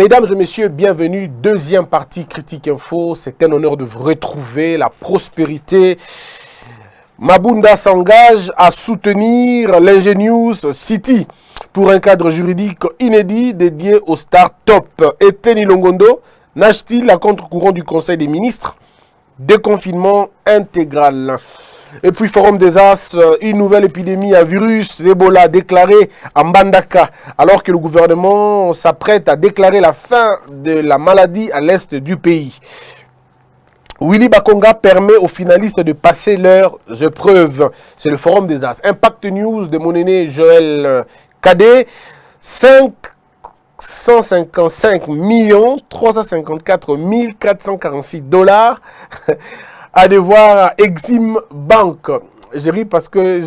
Mesdames et messieurs, bienvenue. Deuxième partie Critique Info. C'est un honneur de vous retrouver. La prospérité. Mabunda s'engage à soutenir l'Ingenious City pour un cadre juridique inédit dédié aux start-up. Eteni Longondo nage-t-il à contre-courant du Conseil des ministres? Déconfinement intégral. Et puis Forum des As, une nouvelle épidémie à virus d'Ebola déclarée à Mbandaka, alors que le gouvernement s'apprête à déclarer la fin de la maladie à l'est du pays. Willy Bakonga permet aux finalistes de passer leurs épreuves. C'est le Forum des As. Impact News de mon aîné Joël Cadet, 555 354 446 $ à devoir à Exim Bank. Je ris parce que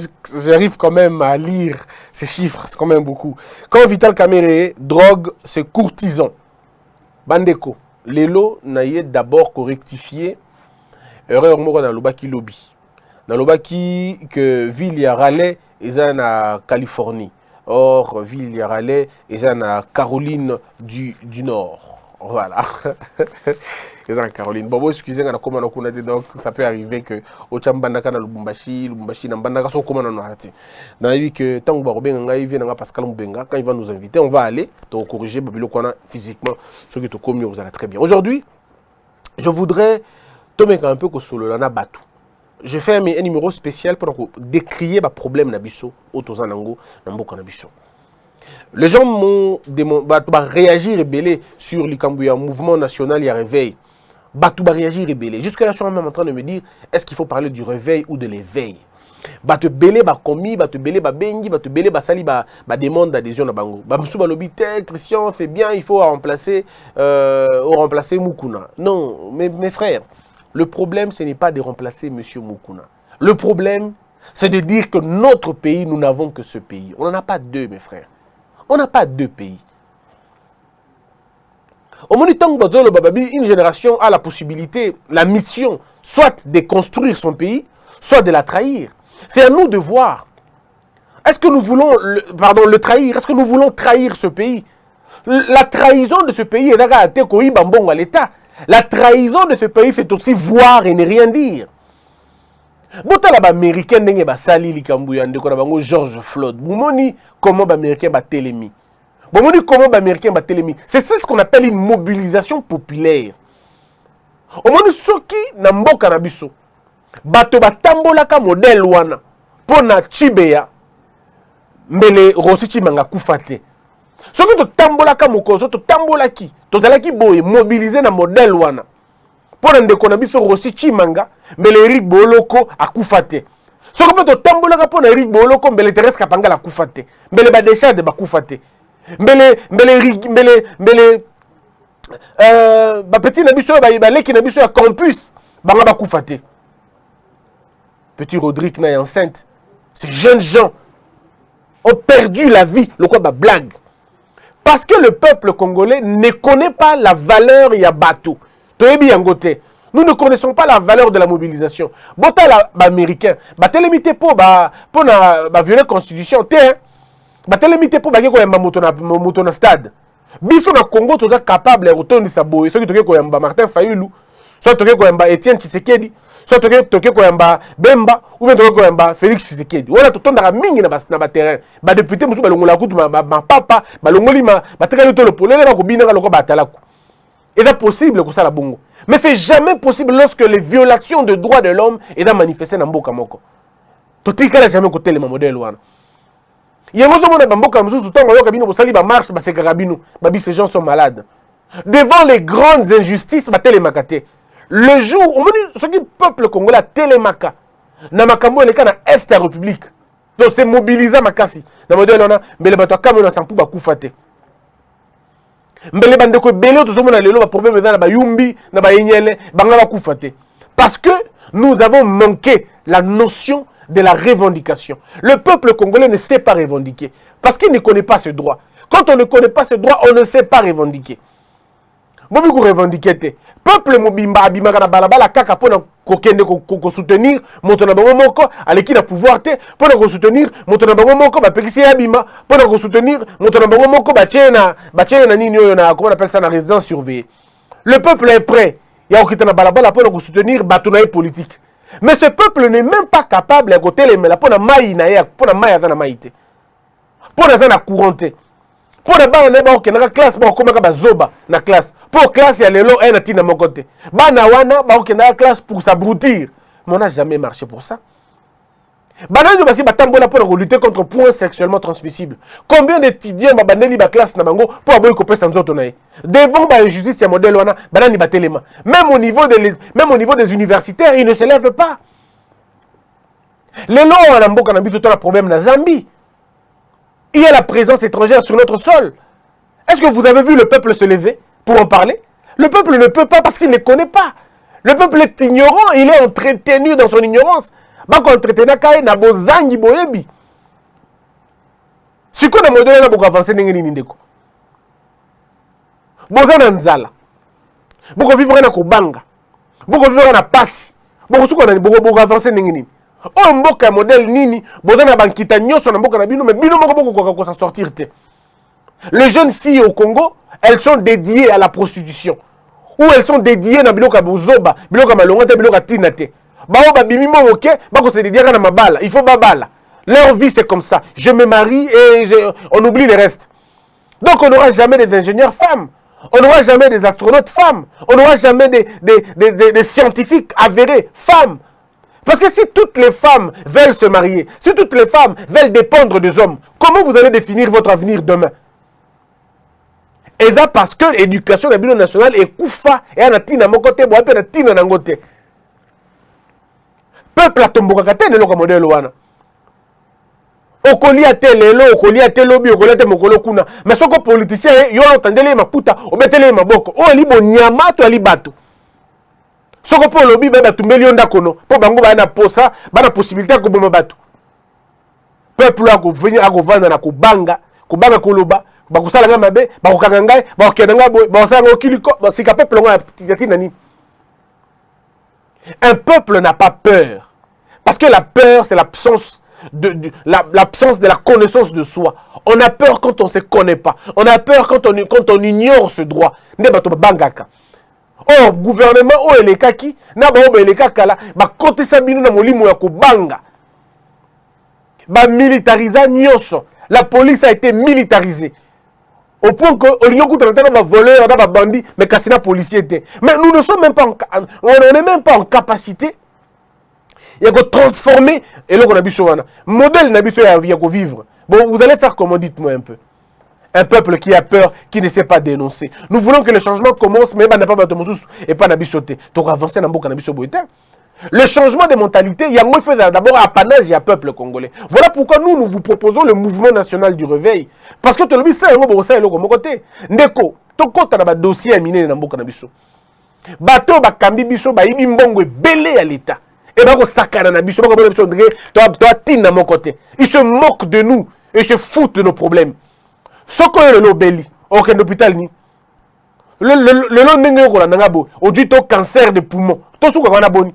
j'arrive quand même à lire ces chiffres, c'est quand même beaucoup. Quand Vital Kamere drogue ses courtisans. Bandeko, Lelo n'a d'abord rectifié. Erreur moko dans l'Obaki lobby. Dans l'Obaki que ville ya Raleigh est en Californie. Or, ville ya Raleigh est en Caroline du Nord. Voilà. Et en Caroline. Bon, excusez-moi, donc ça peut arriver que au Chambandaka na Lubumbashi na Mbandaka sont comme on a dit. Dans la vie que tant que Barobenga il vient Pascal Mbenga, quand il va nous inviter, on va aller donc corriger Babilo qu'on a physiquement ce qui est comme vous allez très bien. Aujourd'hui, je voudrais tomber un peu que solo lana batu. Je fais un numéro spécial pour décrire le problème nabiso au Tozanango Namboka nabiso. Les gens m'ont réagi rebellé sur le mouvement national il y a réveil. Batou va réagir rebellé. Jusque-là, je suis même en train de me dire, est-ce qu'il faut parler du réveil ou de l'éveil? Batou belé ba commis, batou belé ba bengi, batou belé ba sali ba demande d'adhésion na bango. Bamsou ba lobi tel Christian fait bien, il faut remplacer Moukouna. Non, mes frères, le problème ce n'est pas de remplacer monsieur Moukouna. Le problème, c'est de dire que notre pays, nous n'avons que ce pays. On n'en a pas deux, mes frères. On n'a pas deux pays. Au moment où une génération a la possibilité, la mission, soit de construire son pays, soit de la trahir. C'est à nous de voir. Est-ce que nous voulons le trahir? Est-ce que nous voulons trahir ce pays? La trahison de ce pays est à l'État. La trahison de ce pays, c'est aussi voir et ne rien dire. Botala ba américain ndenge ba sali likambuya ndeko na bango George Floyd. Bumoni comment ba américain ba télémi. Bumoni comment ba américain ba télémi. C'est ce qu'on appelle une mobilisation populaire. Omoni soki na mboka na biso. Bato ba tambolaka modèle wana pona chibeya mbele Rossi Chimanga kufate. Soki to tambolaka mokozo to tambolaki, to zalaki boye mobiliser na modèle wana. Pona ndeko na biso Rossi Chimanga mbele Eric Boloko akufate. Soki pe to tambolaka pona Eric Boloko mbele Thérèse Kapanga la kufate. Mbele ba Deschamps de bakufate. Mbele ba petit na biso ba leki na biso ya campus banga bakufate. Petit Rodrigue na enceinte. Ces jeunes gens ont perdu la vie, le quoi ba blague. Parce que le peuple congolais ne connaît pas la valeur ya bateau. Toyebi yangote. Nous ne connaissons pas la valeur de la mobilisation. Bota la américain, ba télémité pour na violer constitution té. Ba télémité pour ba ko yamba moto na stade. Biso na Congo toza capable de retourner sa boye. Ceux qui ko yamba Martin Fayulu, soit toke ko yamba Étienne Tshisekedi, soit toke ko yamba Bemba ou bien toke ko yamba Félix Tshisekedi. Wala to tondaka mingi na ba terrain. Ba député musu ba longola kutu ma papa, ba longoli ma ba tekali to le polele ba ko binanga loko ba talaku. C'est possible que ça la bongo. Mais c'est jamais possible lorsque les violations de droits de l'homme est manifestées dans Mboka Moko. Tout n'a jamais côté les modèles wana. Il y a un moment dans Mboka Moko tout temps yoka bino bosali ba marche ba se karabino, ba ces gens sont malades. Devant les grandes injustices ba télémakate. Le jour où ce qui peuple congolais télémaka na makambo eleka na est de la République. Donc c'est mobiliser makasi. Na modèle wana mbele bato kamona sampu ba kufate. Mbele bandeko belé to somona lelo ba problème na ba yumbi na ba yenyele banga ba kufate. Parce que nous avons manqué la notion de la revendication. Le peuple congolais ne sait pas revendiquer parce qu'il ne connaît pas ce droit. Quand on ne connaît pas ce droit, on ne sait pas revendiquer. bobi ko revendiquer. Peuple mobimba abimaka na balabala kaka pona kokende ko soutenir moto na bango moko aleki na pouvoir te pona ko soutenir moto na bango moko ba pekisi abima pona ko soutenir moto na bango moko ba tchena nini oyo na comment on appelle ça na résidence surveillée. Le peuple est prêt. Ya okita na balabala pona ko soutenir batunaye politique. Mais ce peuple n'est même pas capable de kotelemela pona mai na ya pona mai aza na maite. Pona za na couronté. Pona ba na ba okenda ka classe ba komaka ba zoba na classe. Pour classe ya lelo un atina mon côté. Bana wana ba okenda ka classe pour s'abrutir. Mais on n'a jamais marché pour ça. Banani basi batambola pour lutter contre points sexuellement transmissibles. Combien d'étudiants ba bandeli ba classe na bango pour aboy ko pesa nzoto na ye. Devant ba injustice ya modèle wana banani batelema. Même au niveau des universitaires, ils ne se lèvent pas. Les lois en mboka na biso to la problème na Zambie. Il y a la présence étrangère sur notre sol. Est-ce que vous avez vu le peuple se lever pour en parler? Le peuple ne peut pas parce qu'il ne connaît pas. Le peuple est ignorant, il est entretenu dans son ignorance. Bako entretena kae na bozangi boyebi. Siko na modèle na boko avancer ndenge nini ndeko. Bozana nzala. Boko vivre na kobanga. Boko vivre na pasi. Boko suko na boko avancer ndenge nini. O mboka modèle nini bozana bankita nyoso na mboka na bino mais bino moko boko ko s'en sortir te. Les jeunes filles au Congo, elles sont dédiées à la prostitution. Ou elles sont dédiées na biloka bozoba, biloka malongate, biloka tinate. Bao babimi mo ok, bako se dédier na mabala, il faut babala. Leur vie c'est comme ça. Je me marie et on oublie le reste. Donc on n'aura jamais des ingénieurs femmes. On n'aura jamais des astronautes femmes. On n'aura jamais des scientifiques avérés femmes. Parce que si toutes les femmes veulent se marier, si toutes les femmes veulent dépendre des hommes, comment vous allez définir votre avenir demain? Et là parce que l'éducation de la nationale est koufa et a tina mokote bo ape na tina nangote. Peuple a tomboka kate ne loka modèle wana. Okoli ate lelo, okoli ate lobi, okoli ate mokolo kuna. Mais soko politicien yo entendele maputa, obetele maboko. O ali bo nyama to ali bato. Soko po lobi ba tumbeli onda kono, po bango ba na posa, ba na possibilité ko boma bato. Peuple a ko venir a ko vanda na ko banga koloba. Bakusala nga mabe, bakukanga ngai, bakukenda nga boy, bakosala nga okiliko, sika peuple ngo ya nani. Un peuple n'a pas peur. Parce que la peur, c'est l'absence l'absence de la connaissance de soi. On a peur quand on ne se connaît pas. On a peur quand on ignore ce droit. Or, gouvernement, oh, les kaki, na ba oh, les kakala, ba kote sabino na molimo ya kubanga. Ba militariser nyoso. La police a été militarisée. Au point que l'Union contre va voler, on a bandit, mais cassina policier était. Mais nous ne sommes même pas on n'est même pas en capacité. Il y a que transformer et là on a vu sur un modèle n'habitué à vivre. Bon, vous allez faire comment, dites-moi un peu. Un peuple qui a peur, qui ne sait pas dénoncer. Nous voulons que le changement commence, mais n'a pas et pas n'habitué. Donc avancer dans beaucoup n'habitué. Le changement de mentalité, il y a moins fait d'abord apanage et à peuple congolais. Voilà pourquoi nous vous proposons le mouvement national du réveil. Parce que tu le sais, ça est là comme côté. Ndeko, ton côté na ba dossier miné na mboka na biso. Bato ba kambi biso ba ibi mbongo belé à l'état. Et ba ko sakana na biso, ba ko biso ndé, toi tin na mon côté. Ils se moquent de nous et se foutent de nos problèmes. Soko le lobeli, aucun hôpital ni. Le long ndenge ko la ngabo, au dit au cancer de poumon. To suka wana boni.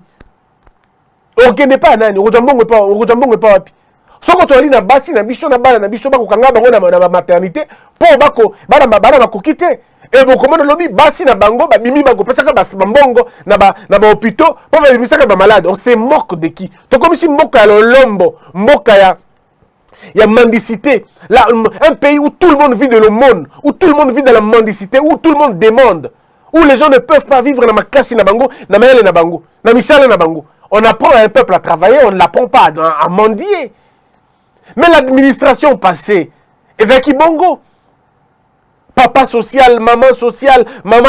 Ok, n'est pas nani, Rojambongo pas wapi. Soko to ali na basi na biso na bana na biso bako kanga bango na maternité po bako bana bako kite. Et vous comment lobi basi na bango ba bimi bako pesa ka bas mbongo na ba hôpitaux po ba misaka ba malade. On se moque de qui? To comme si mboka ya lolombo, mboka ya mendicité. Là un pays où tout le monde vit de l'aumône, où tout le monde vit de la mendicité, où tout le monde demande, où les gens ne peuvent pas vivre na makasi na bango, na mayele na bango, na misala na bango. On apprend à un peuple à travailler, on ne l'apprend pas à mendier. Mais l'administration passée, Eveki Bongo, papa social, maman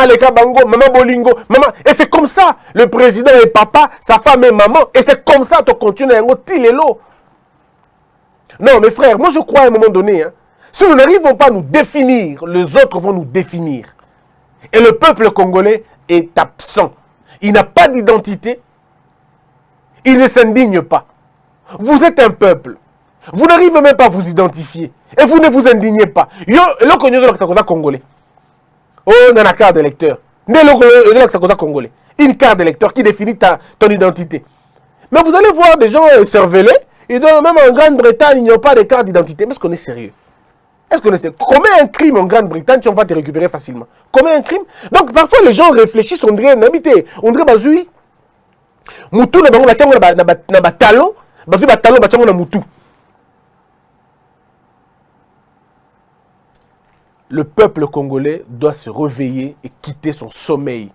Leka Bango, maman Bolingo, maman. Et c'est comme ça, le président est papa, sa femme est maman, et c'est comme ça qu'on continue à l'eau. Non, mes frères, moi je crois à un moment donné, hein, si nous n'arrivons pas à nous définir, les autres vont nous définir. Et le peuple congolais est absent. Il n'a pas d'identité. Il ne s'indigne pas. Vous êtes un peuple. Vous n'arrivez même pas à vous identifier. Et vous ne vous indignez pas. Yo, le congolais. Oh, on a la carte d'électeur. Congolais. Une carte d'électeur qui définit ton identité. Mais vous allez voir des gens cervelés, et donc même en Grande-Bretagne, ils n'ont pas de carte d'identité. Mais est-ce qu'on est sérieux? Est-ce qu'on est sérieux? Combien un crime en Grande-Bretagne, tu ne vas pas te récupérer facilement? Combien un crime? Donc parfois les gens réfléchissent, on dirait n'habiter, on dirait bazui. Moutou na bango batiango na batalon, bazui batalon batiango na moutou. Le peuple congolais doit se réveiller et quitter son sommeil.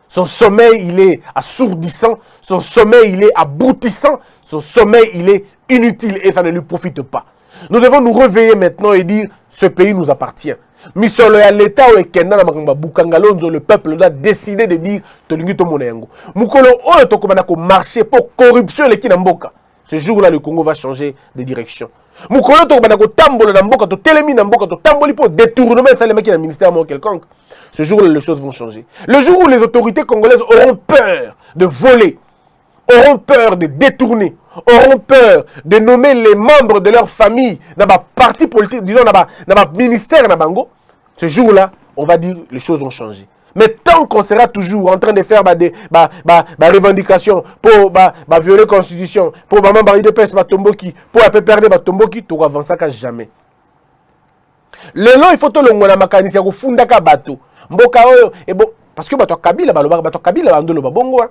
Son sommeil, il est assourdissant. Son sommeil, il est aboutissant. Son sommeil, il est inutile et ça ne lui profite pas. Nous devons nous réveiller maintenant et dire, ce pays nous appartient. Misolo ya l'État ou ekenda na makambo bukangalonzo, le peuple doit décider de dire, tolingi to monayango. Mukolo oyo tokomana ko marcher pour corruption le kinamboka. Ce jour-là, le Congo va changer de direction. Mukolo tokomana ko tambolo na mboka, to telemi na mboka, to tamboli pour détournement ça les mecs dans ministère quelconque. Ce jour-là, les choses vont changer. Le jour où les autorités congolaises auront peur de voler, auront peur de détourner, auront peur de nommer les membres de leur famille dans ma parti politique, disons dans ma ministère, dans Bango, ce jour-là, on va dire les choses ont changé. Mais tant qu'on sera toujours en train de faire des revendications pour violer la constitution, pour maman de pèse Batomboki, pour perdre Batomboki, tu vas avancer à jamais. Le long, il faut que le monde makanisi ya funda ka bato. Mboka oyo et bon parce que bato Kabila baloba bato Kabila bandolo babongo.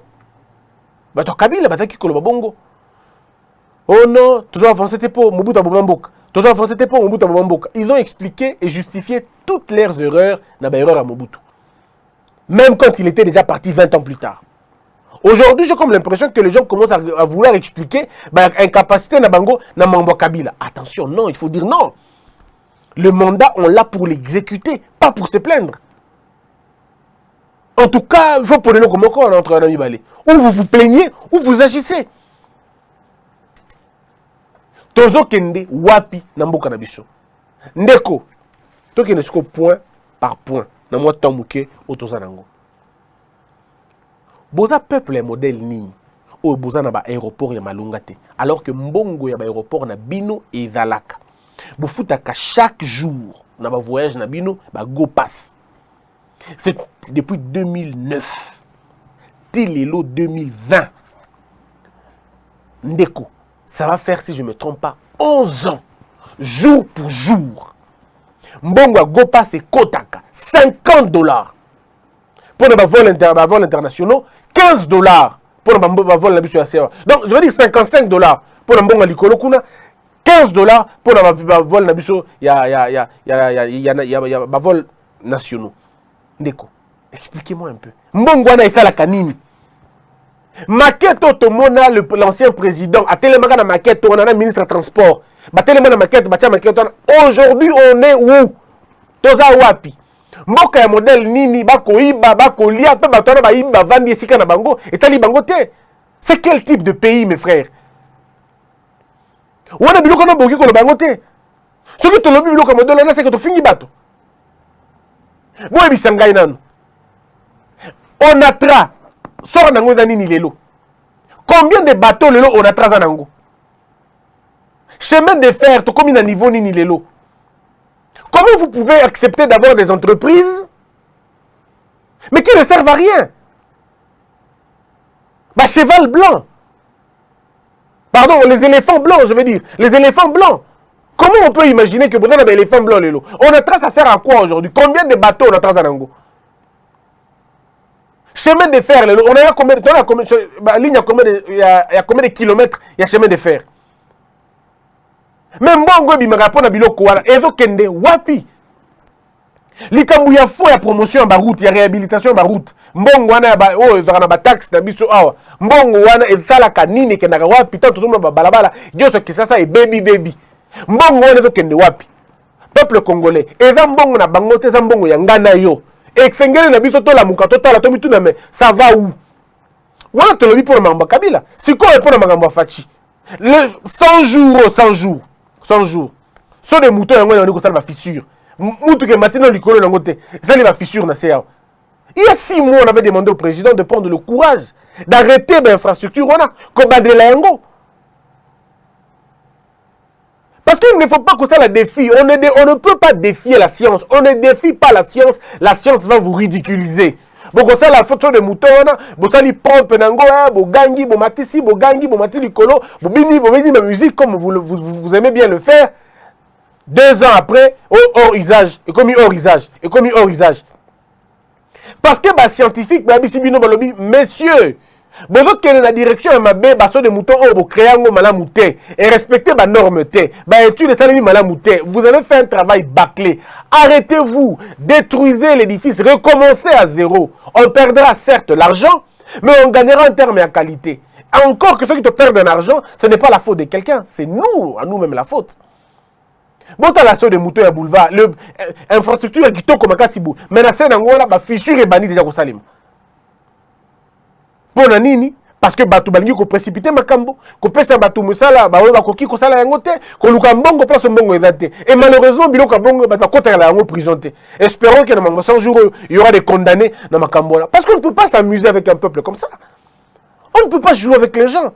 Bato Kabila bataki koloba bongo. Oh non, toujours avancer tes pour Mobutu Bomamboka. Toujours avancer tes pour Mobutu Bomamboka. Ils ont expliqué et justifié toutes leurs erreurs na ba erreur à Mobutu. Même quand il était déjà parti 20 ans plus tard. Aujourd'hui, j'ai comme l'impression que les gens commencent à vouloir expliquer incapacité na bango na Mambo Kabila. Attention, non, il faut dire non. Le mandat, on l'a pour l'exécuter, pas pour se plaindre. En tout cas, il faut prendre le comme on entre un ami balé. Ou vous vous plaignez, ou vous agissez. Tozo kende wapi namboka na biso. Ndeko. To kende siko point par point. Na moi tambuke otoza nango. Boza peuple modèle nini. O boza na ba aéroport ya malunga te. Alors que mbongo ya ba aéroport na bino et zalaka. Vous foutez chaque jour dans votre voyage na bino go pass. C'est depuis 2009. Télélo 2020. Ndeko, ça va faire, si je ne me trompe pas, 11 ans. Jour pour jour. Mbongo go pass et kotaka. $50. Pour les vols internationaux, $15. Pour les vols na biso ya CA. Donc, je veux dire $55 pour les mbongo likolo kuna. $15 pour les vols nabiso, il y a vols nationaux. Ndeko, expliquez-moi un peu. Mbongwana est à la canine. Maquette automona, l'ancien président, a tellement de maquette, on a un ministre de transport. Tellement de maquette, aujourd'hui, on est où? Toza wapi. Mboka ya modèle nini, bako iba, bako lia, pe batona ba iba, vandi esika na bango, et tali bango te. C'est quel type de pays, mes frères? On a biloko na boki ko bango te. Ce que tu lobi biloko modèle là c'est que tu fingi bato. Boye bisangai nanu. On atra sort nango za nini lelo. Combien de bateaux lelo on atra za nango? Chemin de fer to comme na niveau nini lelo. Comment vous pouvez accepter d'avoir des entreprises mais qui ne servent à rien? Bah cheval blanc. Pardon, les éléphants blancs, je veux dire. Les éléphants blancs. Comment on peut imaginer que Bouddha a des éléphants blancs, Lelo? On a trace, ça sert à quoi aujourd'hui? Combien de bateaux on a trace à Nango? Chemin de fer, Lelo. On a combien de ligne, il y a combien de kilomètres il y a chemin de fer? Même Bongo Bimarapo na biloko wana. Ezo kende wapi? Likambu ya fo ya promotion en route, ya réhabilitation en route. Mbongo wana ya ba oh ezaka na ba taxe na biso awa. Mbongo wana ezalaka nini kendaka wapi tant tozomona ba balabala. Dioso kisasa e baby. Mbongo wana ezokende wapi? Peuple congolais, eza mbongo na bango te, eza mbongo ya ngana yo. Ekfengele na biso to la muka totala to mituna me ça va où? Wana to lobi pour mamba Kabila. Siko pour na makambo fachi. Le 100 jours. So de moutons yango yoni ko sala ba fissure. Moutou ke maintenant likolo nango te. Ça les fissure na CA. Il y a 6 mois, on avait demandé au président de prendre le courage d'arrêter l'infrastructure. On a Parce qu'il ne faut pas que ça la défie. On ne peut pas défier la science. On ne défie pas la science. La science va vous ridiculiser. Bon, ça la photo de mouton, bon, ça li pompe nango, bon, gangi, bon, matisi, bon, gangi, bon, matisi, colo, bon, bini, bon, ma musique, comme vous aimez bien le faire. 2 ans après, hors usage, et comme hors usage, et comme hors usage. Parce que, bah, scientifique, bah, bisi, bino, balobi, messieurs, bon, donc, quelle est la direction de ma bé, bah, de mouton, oh, bon, créango, malamouté, et respectez, bah, normeté, bah, étude, ça, malamouté. Vous avez fait un travail bâclé. Arrêtez-vous, détruisez l'édifice, recommencez à zéro. On perdra certes l'argent, mais on gagnera en termes et en qualité. Encore que ceux qui te perdent de l'argent, ce n'est pas la faute de quelqu'un, c'est nous, à nous-mêmes la faute. Bon, tu as la soeur de moutons à boulevard, l'infrastructure qui tombe comme un cassibou. Mais la scène en gros, la fissure est bannie déjà au Salim. Bon, nani, parce que Batou Balingi ko précipité Makambo, ko pesa Batou Musala, ba weba koki ko sala yango te, ko luka mbongo place mbongo ezate. Et malheureusement, biloko mbongo ba kota la yango prison te. Espérons que dans 100 jours il y aura des condamnés dans Makambo là, parce qu'on ne peut pas s'amuser avec un peuple comme ça. On ne peut pas jouer avec les gens.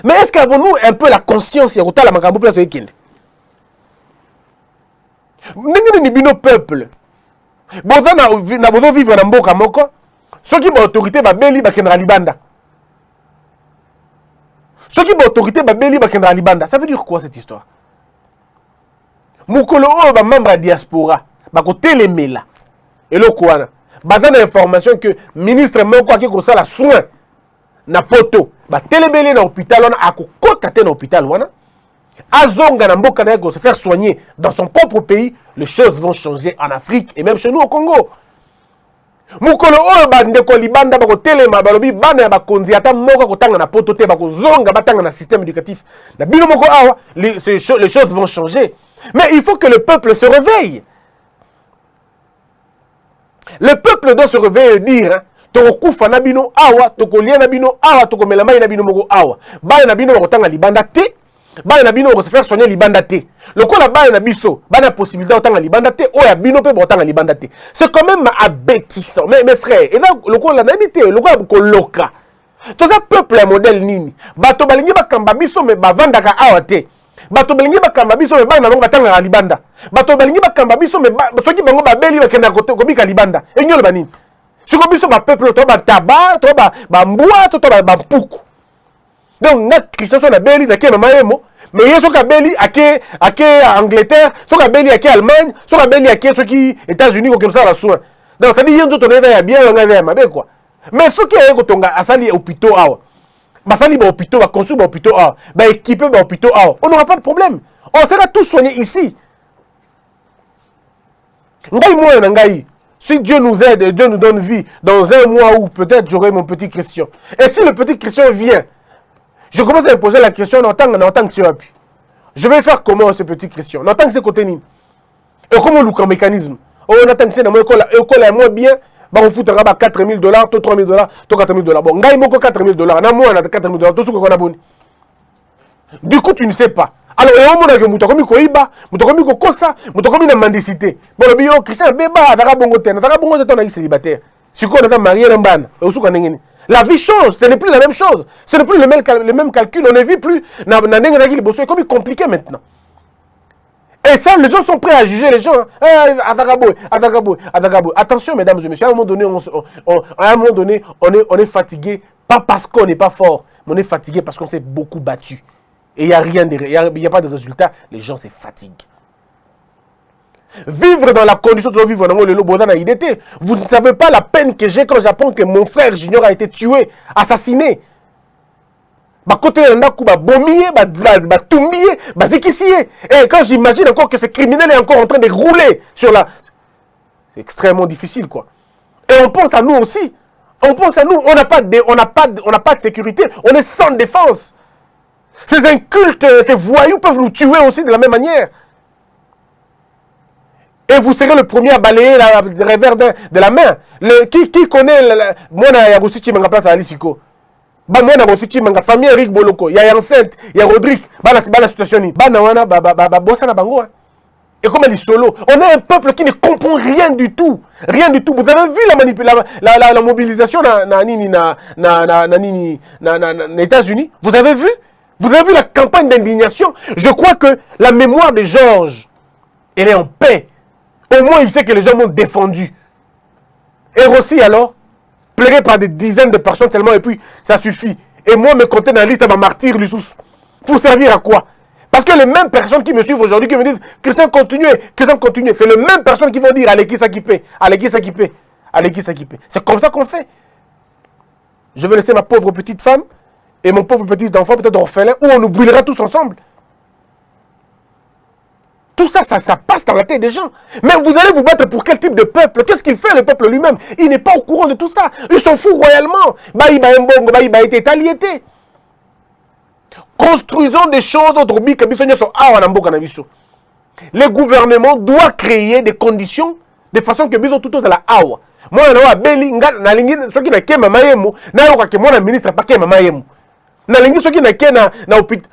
Mais est-ce qu'avons-nous un peu la conscience, il y a la Makambo place ekinde. N'engene ni bino peuple. Boza na bozo vivre na mboka moko. Ceux qui ont autorité, babeli bakendra libanda. Ceux qui ont autorité, babeli bakendra libanda. Ça veut dire quoi cette histoire? Mukolo o ba membre de diaspora, bako telemela. Et le kouana. Bazana information que ministre moko qui ko sala soin na poto, ba telemele na hôpital wana akokota te na hôpital wana. Azonga na mboka na ko se faire soigner dans son propre pays, les choses vont changer en Afrique et même chez nous au Congo. Mukolo oyo bandeko libanda bako telema balobi bana ya bakonzi ata moko kotanga na poto te bako zonga batanga na système éducatif. Na bino moko awa les choses vont changer. Mais il faut que le peuple se réveille. Le peuple doit se réveiller et dire hein, toko kufa na bino awa, toko lia na bino awa, toko melama na bino moko awa. Bana na bino bako tanga libanda te. Bana na bino ko se faire soigner libanda te. Lokola bana na biso, bana possibilité otanga libanda te, oya bino pe otanga libanda te. C'est quand même abétissant. Mais frère, et là lokola na habité, lokola ko loka. Tout ça peuple un modèle nini. Bato balingi bakamba biso me bavandaka awa te. Bato balingi bakamba biso me bana bango batanga libanda. Bato balingi bakamba biso me soki bango babeli bakenda ko bika libanda. Enyolo banini. Siko biso ba peuple to ba taba, to ba mbua, to ba mpuku. Donc, notre Christian sont la belle, na mama emo, mais ils sont la belle à Angleterre, sont la belle à Allemagne, sont la belle à ceux qui États-Unis comme ça la soin. Donc ça dit ils ont tourné bien on avait mabe quoi. Mais ceux qui ont tonga asali hôpitaux awa. Ba sali ba hôpitaux, ba construire ba hôpitaux awa, ba équiper ba hôpitaux awa. On n'aura pas de problème. On sera tous soignés ici. Ngai moi ngai. Si Dieu nous aide et Dieu nous donne vie dans un mois ou peut-être j'aurai mon petit Christian. Et si le petit Christian vient, je commence à me poser la question en tant que c'est appui. Je vais faire comment ce petit Christian? En tant que c'est côté ni. Et comment le mécanisme? On attend que c'est dans mon école est moins bien. Bah on fout $4 000, $3 000, $4 000. Bon, ngaï moko $4 000. Na moi on a $4 000. Tout ce qu'on a bon. Du coup tu ne sais pas. Alors et on mona que mutokomi ko iba, mutokomi ko kosa, mutokomi na mendicité. Bon le bio Christian beba ataka bongo te, ataka bongo te on a célibataire. Si on est marié na mbana, e usuka ngeni. La vie change, ce n'est plus la même chose. Ce n'est plus le même calcul. On ne vit plus. C'est comme compliqué maintenant. Et ça, les gens sont prêts à juger les gens. Attention, mesdames et messieurs, à un moment donné, on est fatigué. Pas parce qu'on n'est pas fort, mais on est fatigué parce qu'on s'est beaucoup battu. Et il n'y a pas de résultat. Les gens se fatiguent. Vivre dans la condition de vivre dans le Lobodan à IDT. Vous ne savez pas la peine que j'ai quand j'apprends que mon frère Junior a été tué, assassiné. Bah côté Nakuba bomier, bah tumbier, bah zikissier. Et quand j'imagine encore que ce criminel est encore en train de rouler sur la... C'est extrêmement difficile quoi. Et on pense à nous aussi. On pense à nous. On n'a pas de sécurité. On est sans défense. Ces incultes, ces voyous peuvent nous tuer aussi de la même manière. Et vous serez le premier à balayer le revers de la main. Qui connaît moi na Yagosi Chimanga place à Alisiko. Bah moi na Yagosi Chimanga famille Eric Boloko, il y a enceinte, il y a Rodrigue, bah la situation ni. Bah na wana ba bossa na bango. Et comme elle est solo, on est un peuple qui ne comprend rien du tout. Rien du tout. Vous avez vu la mobilisation na États-Unis? Vous avez vu? Vous avez vu la campagne d'indignation? Je crois que la mémoire de Georges, elle est en paix. Au moins, il sait que les gens m'ont défendu. Et aussi, alors, pleuré par des dizaines de personnes seulement, et puis ça suffit. Et moi, me compter dans la liste à ma martyr, Lussous. Pour servir à quoi? Parce que les mêmes personnes qui me suivent aujourd'hui, qui me disent Christian, continuez, c'est les mêmes personnes qui vont dire allez qui s'équiper, allez qui s'équiper, allez qui s'équiper. C'est comme ça qu'on fait. Je vais laisser ma pauvre petite femme et mon pauvre petit enfant peut-être orphelin, ou on nous brûlera tous ensemble. Tout ça, ça passe dans la tête des gens. Mais vous allez vous battre pour quel type de peuple? Qu'est-ce qu'il fait le peuple lui-même? Il n'est pas au courant de tout ça. Il s'en fout royalement. Construisons des choses autres. Le gouvernement doit créer des conditions de façon que biso tout à la awa. Moi, na beli na lingi soki na kema mayemu na yoka ke mona ministre pa kema mayemu. Na lingi soki na kena na hôpital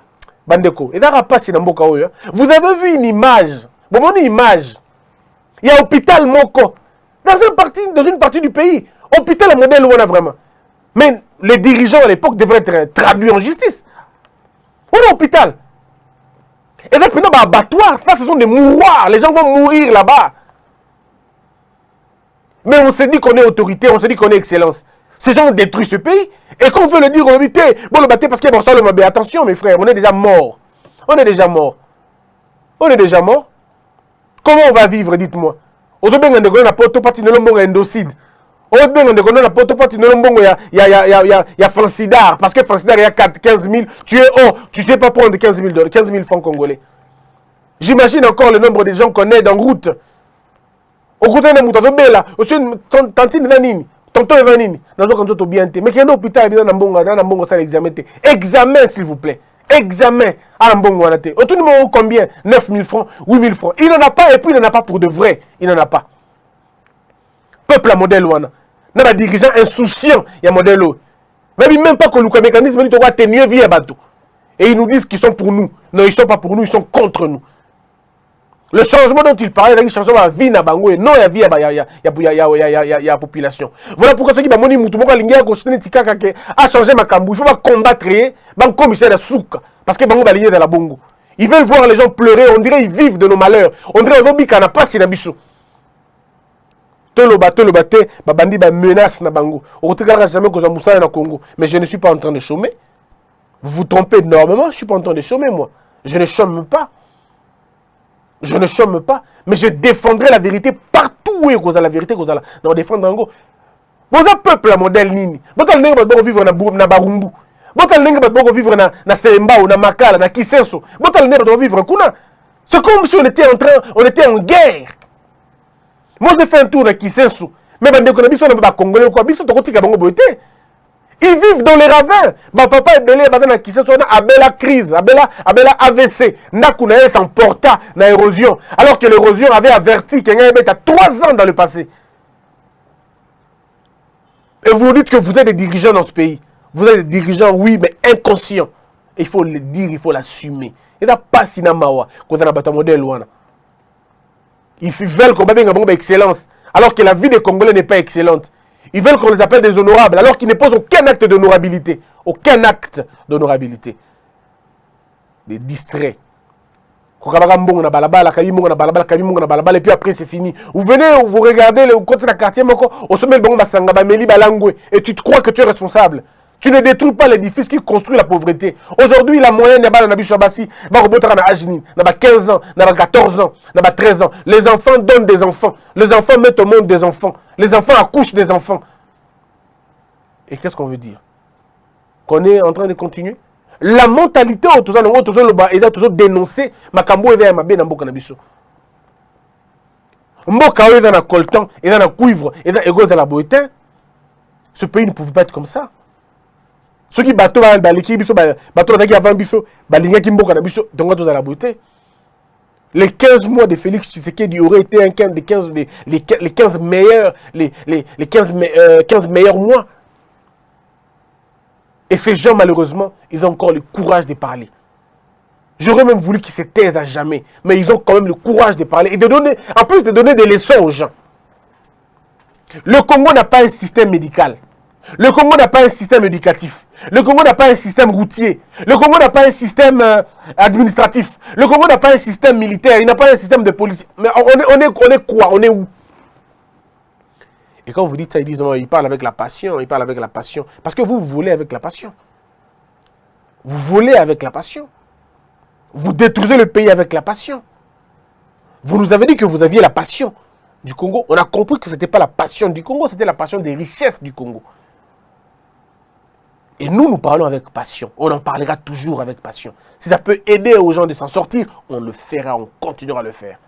bandeko. Et dara pasi na mboka oyo. Vous avez vu une image. Bon, une image. Il y a hôpital moko dans une partie du pays. Hôpital modèle où on a vraiment. Mais les dirigeants à l'époque devraient être traduits en justice. On est hôpital. Et donc, maintenant, abattoir, ça, ce sont des mouroirs. Les gens vont mourir là-bas. Mais on s'est dit qu'on est autorité, on s'est dit qu'on est excellence. Ces gens ont détruit ce pays. Et qu'on veut le dire, on dit, bon, le bâté parce qu'il y a bon, ça, le mabé. Attention, mes frères, on est déjà morts. On est déjà morts. On est déjà morts. Comment on va vivre, dites-moi? Aujourd'hui, on a pas parti de l'homme endocide. Aujourd'hui, on a pas parti de l'homme, il y a Francidar. Parce que Francidar, il y a 15 000. Tu ne sais pas prendre 15 000 francs congolais. J'imagine encore le nombre de gens qu'on aide en route. Au côté de Moutadobela, aussi tantine Vanini, tonton Vanini, nous avons bien été. Mais qu'il y a un hôpital, il y a un bon examen. Examen, s'il vous plaît. Examen à un bon wanate. Au tout le monde, combien? 9 000 francs, 8 000 francs. Il n'en a pas, et puis il n'en a pas pour de vrai. Il n'en a pas. Peuple à modèle wana. Dans la dirigeant insouciant, il y a modèle. Même pas que le mécanisme, il doit être mieux via bateau. Et ils nous disent qu'ils sont pour nous. Non, ils ne sont pas pour nous, ils sont contre nous. Le changement dont il parlait, il change la vie na bango et non la vie la population. Voilà pourquoi ceux qui moni mutu moko lingia ko chine tikaka ke a changé ma kambu, il faut pas combattre ban commissaire souka parce que bango baligé dans la bongo. Ils veulent voir les gens pleurer, on dirait ils vivent de nos malheurs. On dirait obi kana pas si na biso. Toloba te ba bandi ba menace na bango. On retirera jamais que Moussa na Congo, mais je ne suis pas en train de chômer. Vous vous trompez énormément, je ne suis pas en train de chômer moi. Je ne chôme pas. Je ne chôme pas, mais je défendrai la vérité partout où est la vérité. Non, défendre en gros. Vous avez peuple à modèle nini. Vous avez vivre na Barumbu. Vous avez vivre na Semba ou na Makala, na Kisenso. Vous avez vivre kuna. C'est comme si on était en guerre. Moi, j'ai fait un tour na Kisenso. Mais quand on a vu na Congolais ou quoi, biso to kotika bango boité. Ils vivent dans les ravins. Ma papa est belé, qui se sont à bella crise, à bella AVC. Nakuna s'emporta dans l'érosion. Alors que l'érosion avait averti qu'il y avait 3 ans dans le passé. Et vous vous dites que vous êtes des dirigeants dans ce pays. Vous êtes des dirigeants, oui, mais inconscients. Il faut le dire, il faut l'assumer. Et là, pas si mawa quand on a battu modèle loin. Ils veulent qu'on ait une excellence. Alors que la vie des Congolais n'est pas excellente. Ils veulent qu'on les appelle des honorables, alors qu'ils ne posent aucun acte d'honorabilité. Aucun acte d'honorabilité. Des distraits. Et puis après, c'est fini. Vous venez, vous regardez le côté de la quartier, et tu te crois que tu es responsable. Tu ne détruis pas l'édifice qui construit la pauvreté. Aujourd'hui, la moyenne, il y a 15 ans, 14 ans, 13 ans. Les enfants donnent des enfants. Les enfants mettent au monde des enfants. Les enfants accouchent des enfants. Et qu'est-ce qu'on veut dire? Qu'on est en train de continuer? La mentalité, est toujours dénoncée. Makambo est ma bien dans Mboka Nabiso. Mboka est dans la coltan, et dans la cuivre, et dans la beauté. Ce pays ne pouvait pas être comme ça. Ceux qui bateau bateau avant biso, balinga ki Mboka Nabiso, donc tous à la beauté. Les 15 mois de Félix Tshisekedi auraient été les 15 meilleurs, les 15 meilleurs mois. Et ces gens, malheureusement, ils ont encore le courage de parler. J'aurais même voulu qu'ils se taisent à jamais. Mais ils ont quand même le courage de parler et de donner, en plus de donner des leçons aux gens. Le Congo n'a pas un système médical. Le Congo n'a pas un système éducatif. Le Congo n'a pas un système routier. Le Congo n'a pas un système administratif. Le Congo n'a pas un système militaire. Il n'a pas un système de police. Mais on est quoi? On est où? Et quand vous dites ça, ils disent non, il parle avec la passion. Il parle avec la passion. Parce que vous volez avec la passion. Vous volez avec la passion. Vous détruisez le pays avec la passion. Vous nous avez dit que vous aviez la passion du Congo. On a compris que ce n'était pas la passion du Congo, c'était la passion des richesses du Congo. Et nous parlons avec passion. On en parlera toujours avec passion. Si ça peut aider aux gens de s'en sortir, on le fera, on continuera à le faire.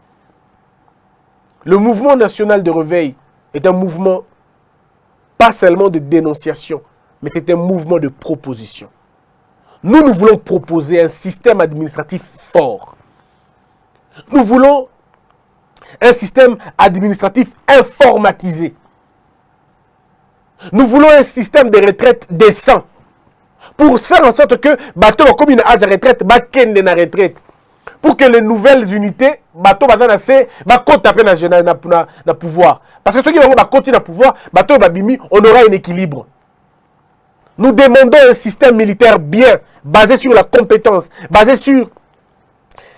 Le mouvement national de réveil est un mouvement pas seulement de dénonciation, mais c'est un mouvement de proposition. Nous voulons proposer un système administratif fort. Nous voulons un système administratif informatisé. Nous voulons un système de retraite décent. Pour faire en sorte que bateau comme une âge de retraite, bakende na retraite. Pour que les nouvelles unités, bateau bazana se, bakota après na pouvoir. Parce que ceux qui vont continuer à pouvoir, bateau babimi, on aura un équilibre. Nous demandons un système militaire bien, basé sur la compétence, basé sur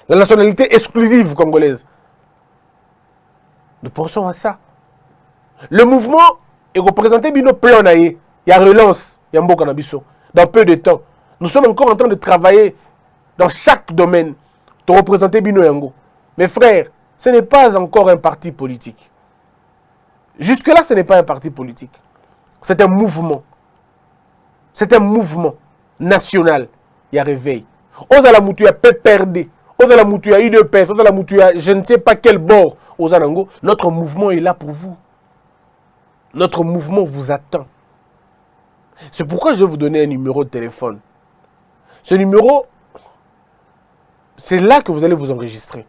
la nationalité exclusive congolaise. Nous pensons à ça. Le mouvement est représenté par nos plans. Il y a relance, il y a Mboka Nabiso. Dans peu de temps. Nous sommes encore en train de travailler dans chaque domaine pour représenter Bino Yango. Mes frères, ce n'est pas encore un parti politique. Jusque-là, ce n'est pas un parti politique. C'est un mouvement. C'est un mouvement national. Il y a réveil. Ozala Moutuya PPRD. Ozala Moutuya UDPS. Ozala Moutuya je ne sais pas quel bord. Ozanango. Notre mouvement est là pour vous. Notre mouvement vous attend. C'est pourquoi je vais vous donner un numéro de téléphone. Ce numéro, c'est là que vous allez vous enregistrer.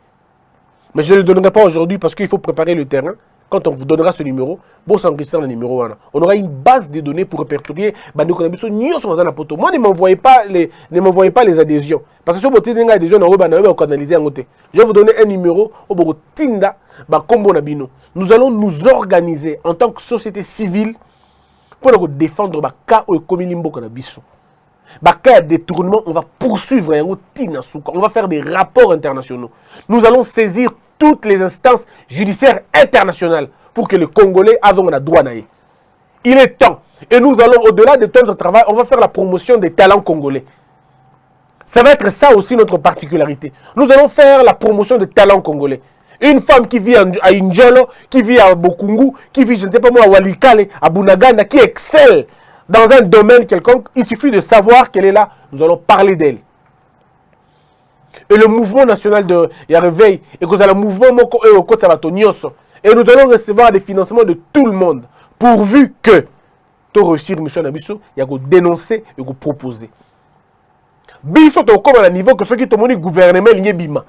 Mais je ne le donnerai pas aujourd'hui parce qu'il faut préparer le terrain. Quand on vous donnera ce numéro, vous s'enregistrez le numéro 1. On aura une base de données pour répertorier. Moi, ne m'envoyez pas les adhésions. Parce que si vous avez des adhésions, vous allez canaliser. Je vais vous donner un numéro. Nous allons nous organiser en tant que société civile pour défendre le cas où le cas de détournement, on va poursuivre. On va faire des rapports internationaux. Nous allons saisir toutes les instances judiciaires internationales pour que les Congolais aient le droit. Il est temps. Et nous allons, au-delà de tout notre travail, on va faire la promotion des talents congolais. Ça va être ça aussi notre particularité. Nous allons faire la promotion des talents congolais. Une femme qui vit à Indjolo, qui vit à Bokungu, qui vit, je ne sais pas moi, à Walikale, à Bunagana, qui excelle dans un domaine quelconque, il suffit de savoir qu'elle est là. Nous allons parler d'elle. Et le mouvement national de Réveil, et que le mouvement Moko et Oko Sabato Nyoso, et nous allons recevoir des financements de tout le monde, pourvu que tu réussir mission Nabiso, il y a que dénoncer et que proposer. Biso to comme à niveau que ceux qui ont gouvernement lié bima.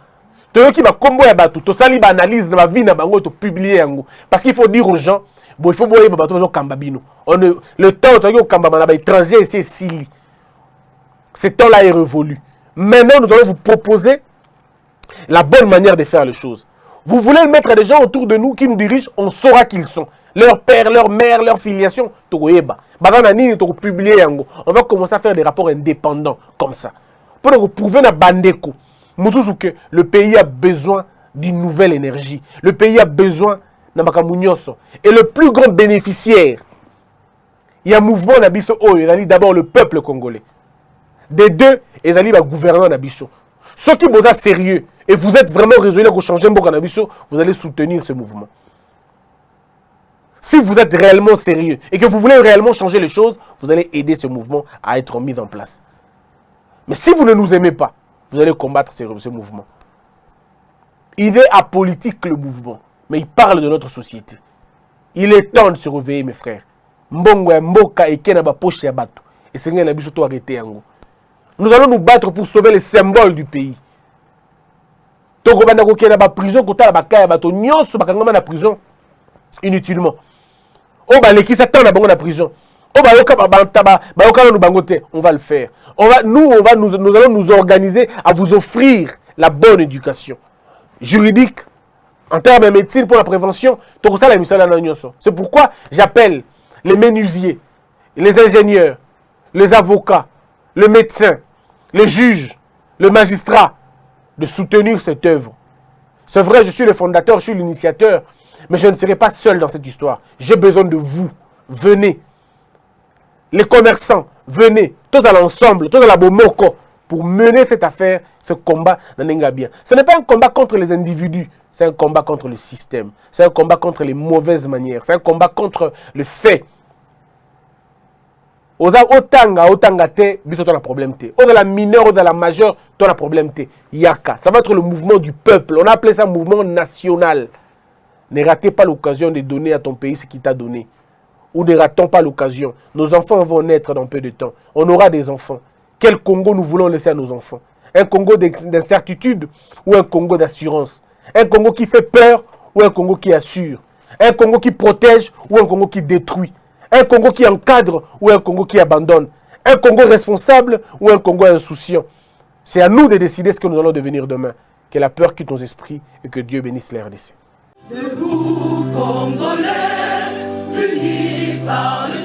Toi qui va combo ya batou, to sali ba analyse na vie na bango to publier yango. Parce qu'il faut dire aux gens, bon il faut boyer bato zo kamba bino. Le temps to kamba na ba étranger c'est sili. Ce temps-là est révolu. Maintenant, nous allons vous proposer la bonne manière de faire les choses. Vous voulez mettre des gens autour de nous qui nous dirigent, on saura qui ils sont. Leur père, leur mère, leur filiation, on va commencer à faire des rapports indépendants comme ça. Pour vous prouver na bandeko, que le pays a besoin d'une nouvelle énergie. Le pays a besoin de makamunyoso. Et le plus grand bénéficiaire, il y a un mouvement nabiso il d'abord le peuple congolais. Des deux, il y a un gouvernement nabiso. Ceux qui sont sérieux et vous êtes vraiment résolu pour changer Mboka Nabiso, vous allez soutenir ce mouvement. Si vous êtes réellement sérieux et que vous voulez réellement changer les choses, vous allez aider ce mouvement à être mis en place. Mais si vous ne nous aimez pas, vous allez combattre ce mouvement. Il est apolitique le mouvement, mais il parle de notre société. Il est temps de se réveiller, mes frères. Mbongo ya mboka et kenaba poche ya bato. Et Seigneur Nabiso to arrêter yango. Nous allons nous battre pour sauver les symboles du pays. Donc, on va la prison, on va la prison inutilement. On va la prison. On va le faire. Nous allons nous organiser à vous offrir la bonne éducation juridique, en termes de médecine pour la prévention. C'est pourquoi j'appelle les menuisiers, les ingénieurs, les avocats, le médecin, le juge, le magistrat, de soutenir cette œuvre. C'est vrai, je suis le fondateur, je suis l'initiateur, mais je ne serai pas seul dans cette histoire. J'ai besoin de vous. Venez. Les commerçants, venez. Tous à l'ensemble, tous à la Bomoko, pour mener cette affaire, ce combat dans Nengabia. Ce n'est pas un combat contre les individus, c'est un combat contre le système. C'est un combat contre les mauvaises manières. C'est un combat contre le fait. Otanga te, biso ton problème te. Au de la mineure, au de la majeure, ton problème te. Yaka. Ça va être le mouvement du peuple. On a appelé ça mouvement national. Ne ratez pas l'occasion de donner à ton pays ce qu'il t'a donné. Ou ne ratons pas l'occasion. Nos enfants vont naître dans peu de temps. On aura des enfants. Quel Congo nous voulons laisser à nos enfants? Un Congo d'incertitude ou un Congo d'assurance? Un Congo qui fait peur ou un Congo qui assure? Un Congo qui protège ou un Congo qui détruit? Un Congo qui encadre ou un Congo qui abandonne? Un Congo responsable ou un Congo insouciant? C'est à nous de décider ce que nous allons devenir demain. Que la peur quitte nos esprits et que Dieu bénisse les RDC. Debout, Congolais, unis par le